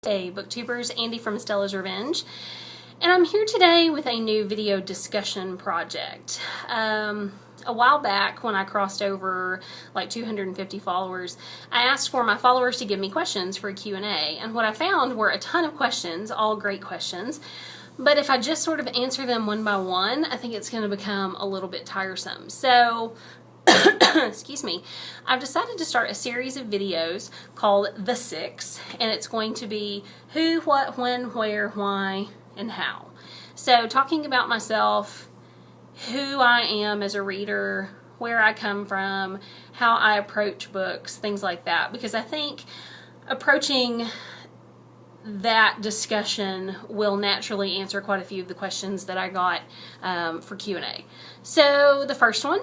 Hey booktubers, Andy from Estella's Revenge, and I'm here today with a new video discussion project. A while back when I crossed over like 250 followers, I asked for my followers to give me questions for a Q&A, and what I found were a ton of questions, all great questions, but if I just sort of answer them one by one, I think it's going to become a little bit tiresome. So excuse me, I've decided to start a series of videos called The Six, and it's going to be who, what, when, where, why, and how. So talking about myself, who I am as a reader, where I come from, how I approach books, things like that, because I think approaching that discussion will naturally answer quite a few of the questions that I got for Q&A. So the first one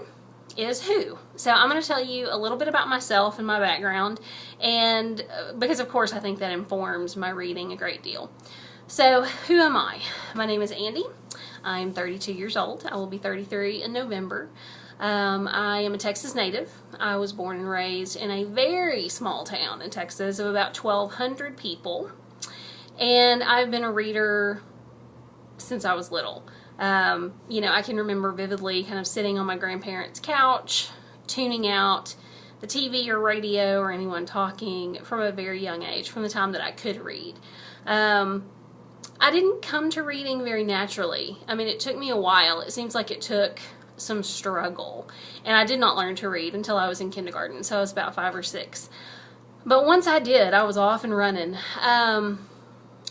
is who. So I'm going to tell you a little bit about myself and my background, and because of course I think that informs my reading a great deal. So who am I? My name is Andy. I'm 32 years old. I will be 33 in November. I am a Texas native. I was born and raised in a very small town in Texas of about 1,200 people, and I've been a reader since I was little. You know, I can remember vividly kind of sitting on my grandparents' couch, tuning out the TV or radio or anyone talking from a very young age, from the time that I could read. I didn't come to reading very naturally. I mean, it took me a while. It seems like it took some struggle. And I did not learn to read until I was in kindergarten, so I was about 5 or 6. But once I did, I was off and running. I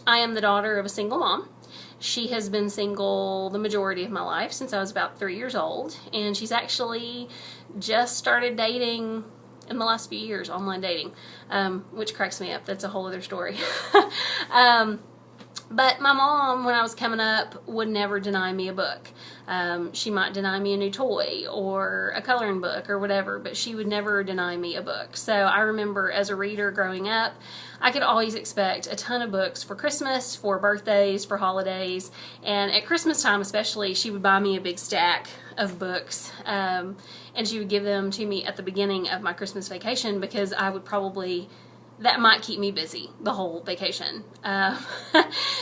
am the daughter of a single mom. She has been single the majority of my life since I was about 3 years old, and she's actually just started dating in the last few years, online dating, which cracks me up. That's a whole other story. But my mom, when I was coming up, would never deny me a book. She might deny me a new toy or a coloring book or whatever, but she would never deny me a book. So I remember as a reader growing up, I could always expect a ton of books for Christmas, for birthdays, for holidays, and at Christmas time especially, she would buy me a big stack of books, and she would give them to me at the beginning of my Christmas vacation because I would probably... that might keep me busy the whole vacation.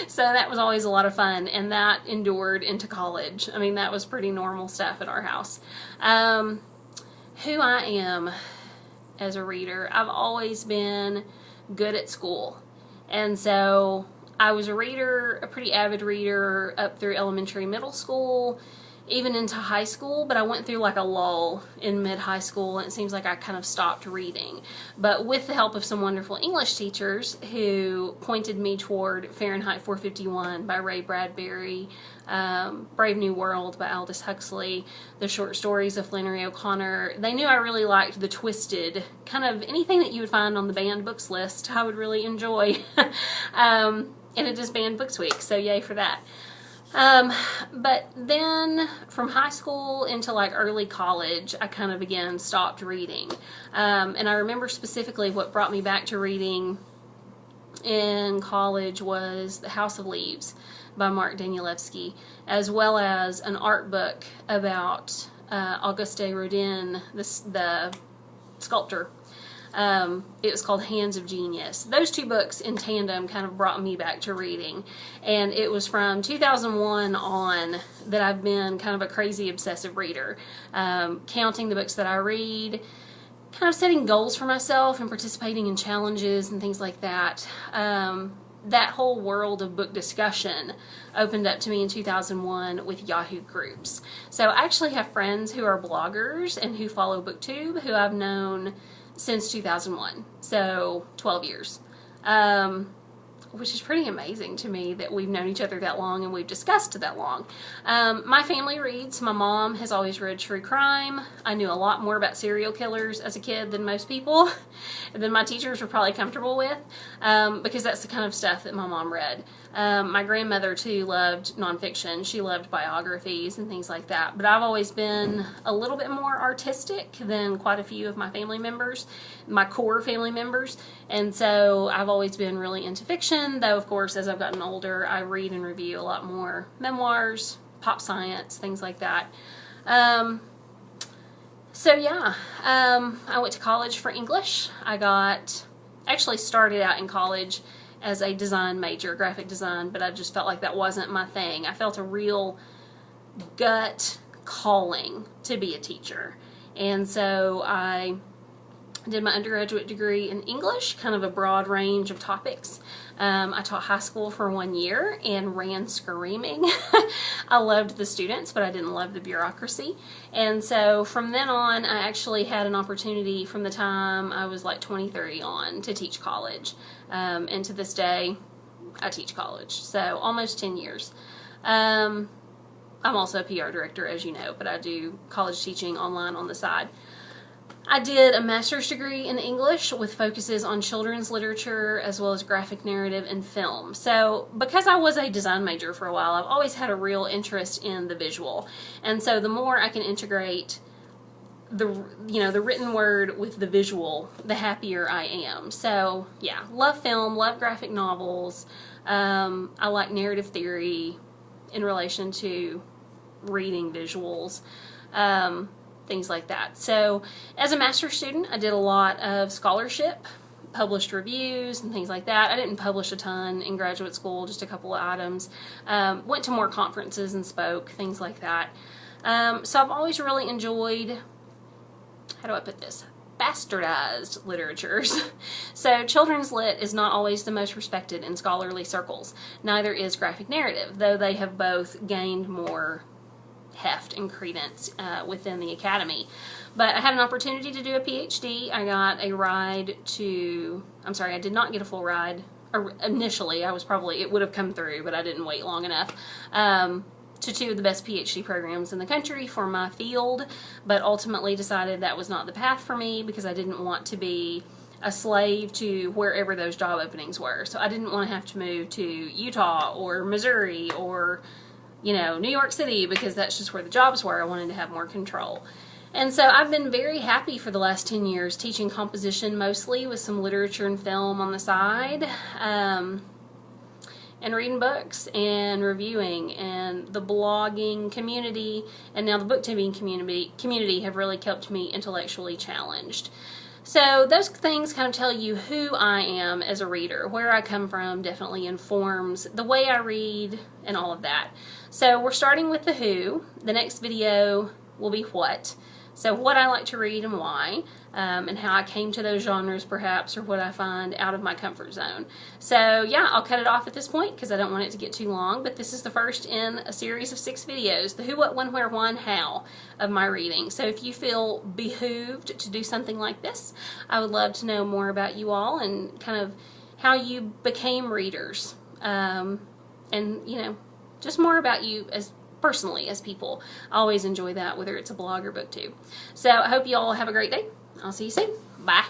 So that was always a lot of fun, and that endured into college. I mean, that was pretty normal stuff at our house. Who I am as a reader, I've always been good at school. And so I was a reader, a pretty avid reader up through elementary, middle school, even into high school, but I went through like a lull in mid-high school, and it seems like I kind of stopped reading. But with the help of some wonderful English teachers who pointed me toward Fahrenheit 451 by Ray Bradbury, Brave New World by Aldous Huxley, the short stories of Flannery O'Connor, they knew I really liked the twisted, kind of anything that you would find on the banned books list, I would really enjoy. And it is banned books week, so yay for that. But then from high school into like early college, I kind of again stopped reading. And I remember specifically what brought me back to reading in college was The House of Leaves by Mark Danielewski, as well as an art book about Auguste Rodin, the sculptor. It was called Hands of Genius. Those two books in tandem kind of brought me back to reading, and it was from 2001 on that I've been kind of a crazy obsessive reader, counting the books that I read, kind of setting goals for myself and participating in challenges and things like that. That whole world of book discussion opened up to me in 2001 with Yahoo groups. So I actually have friends who are bloggers and who follow BookTube who I've known since 2001, so 12 years, which is pretty amazing to me that we've known each other that long and we've discussed that long. My family reads. My mom has always read true crime. I knew a lot more about serial killers as a kid than most people, than my teachers were probably comfortable with, because that's the kind of stuff that my mom read. My grandmother too loved nonfiction. She loved biographies and things like that, but I've always been a little bit more artistic than quite a few of my family members, my core family members, and so I've always been really into fiction, though of course as I've gotten older I read and review a lot more memoirs, pop science, things like that. So yeah, I went to college for English. I actually started out in college as a design major, graphic design, but I just felt like that wasn't my thing. I felt a real gut calling to be a teacher. And so I did my undergraduate degree in English, kind of a broad range of topics. I taught high school for 1 year and ran screaming. I loved the students, but I didn't love the bureaucracy. And so from then on, I actually had an opportunity from the time I was like 23 on to teach college. And to this day, I teach college. So almost 10 years. I'm also a PR director, as you know, but I do college teaching online on the side. I did a master's degree in English with focuses on children's literature as well as graphic narrative and film. So because I was a design major for a while, I've always had a real interest in the visual. And so the more I can integrate the written word with the visual, the happier I am. So yeah, love film, love graphic novels. I like narrative theory in relation to reading visuals. Things like that. So as a master's student, I did a lot of scholarship, published reviews and things like that. I didn't publish a ton in graduate school, just a couple of items. Went to more conferences and spoke, things like that. So I've always really enjoyed, how do I put this, bastardized literatures. So children's lit is not always the most respected in scholarly circles. Neither is graphic narrative, though they have both gained more heft and credence within the academy. But I had an opportunity to do a PhD. I got a ride to, I'm sorry, I did not get a full ride. Initially, it would have come through, but I didn't wait long enough, to 2 of the best PhD programs in the country for my field, but ultimately decided that was not the path for me because I didn't want to be a slave to wherever those job openings were. So I didn't want to have to move to Utah or Missouri or New York City, because that's just where the jobs were. I wanted to have more control. And so I've been very happy for the last 10 years teaching composition mostly, with some literature and film on the side, and reading books and reviewing, and the blogging community and now the booktubing community have really kept me intellectually challenged. So those things kind of tell you who I am as a reader. Where I come from definitely informs the way I read and all of that. So we're starting with the who. The next video will be what. So what I like to read and why, and how I came to those genres perhaps, or what I find out of my comfort zone. So yeah, I'll cut it off at this point because I don't want it to get too long, but this is the first in a series of 6 videos, the who, what, when, where, when, how of my reading. So if you feel behooved to do something like this, I would love to know more about you all and kind of how you became readers, and just more about you as personally as people. I always enjoy that, whether it's a blog or booktube. So I hope you all have a great day. I'll see you soon. Bye.